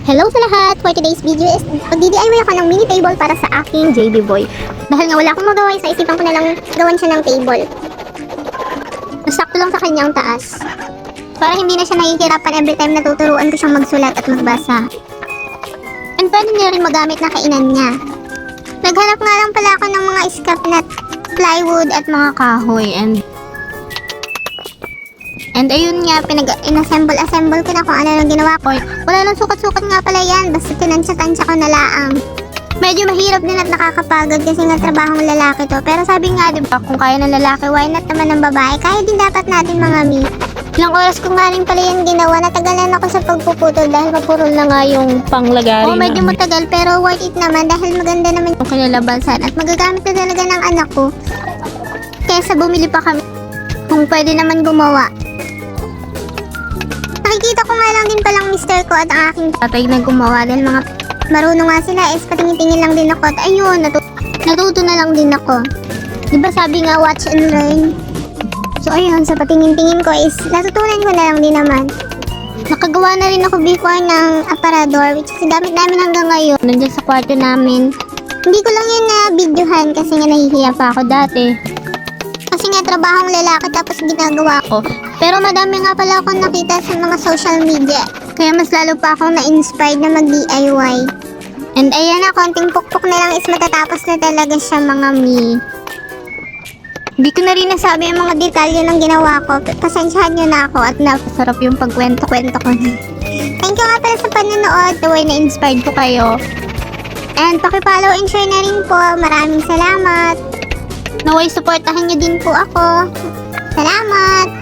Hello sa lahat! For today's video is mag-DIY ako ng mini table para sa aking JB boy. Dahil nga wala akong magawa, sa isipan ko na lang gawan siya ng table. Sakto lang sa kanyang taas. Para hindi na siya nahihirapan every time na tuturuan ko siyang magsulat at magbasa. And pwede niya rin magamit na kainan niya. Naghanap nga lang pala ako ng mga scrap na plywood at mga kahoy And ayun nga, inassemble ko na kung ano lang ginawa ko. Wala nang sukat-sukat nga pala yan, basta tinansya-tansya ko na laang. Medyo mahirap din at nakakapagod kasi nga trabahong lalaki to. Pero sabi nga diba, kung kaya ng lalaki, why not naman ng babae? Kaya din dapat natin mga mi. Ilang oras ko nga rin pala yan ginawa, natagalan ako sa pagpuputol dahil mapurol na nga yung panglagari Oo, medyo matagal pero worth it naman dahil maganda naman yung kinalabasan at magagamit na talaga ng anak ko. Kesa bumili pa kami kung pwede naman gumawa. Nakikita ko nga lang din palang mister ko at ang aking tatay na gumawa dahil mga marunong nga sila is patingin-tingin lang din ako at ayun, natuto na lang din ako. Diba sabi nga watch and learn? So ayun, sa patingin-tingin ko is natutunan ko na lang din naman. Nakagawa na rin ako before ng aparador which is gamit namin hanggang ngayon. Nandiyan sa kwarto namin. Hindi ko lang yun na videohan kasi nga nahihiya pa ako dati. Kasi nga trabahong lalaki tapos ginagawa ko. Pero madami nga pala akong nakita sa mga social media. Kaya mas lalo pa akong na-inspired na mag-DIY. And ayan na, konting pukpok na lang is matatapos na talaga siya mga mi. Hindi ko na rin nasabi ang mga detalye ng ginawa ko. Pasensyahan nyo na ako at napasarap yung pagkwento-kwento ko na. Thank you nga pala sa panonood. The way na-inspired ko kayo. And pakipollow and share na rin po. Maraming salamat. Naway supportahan nyo din po ako. Salamat!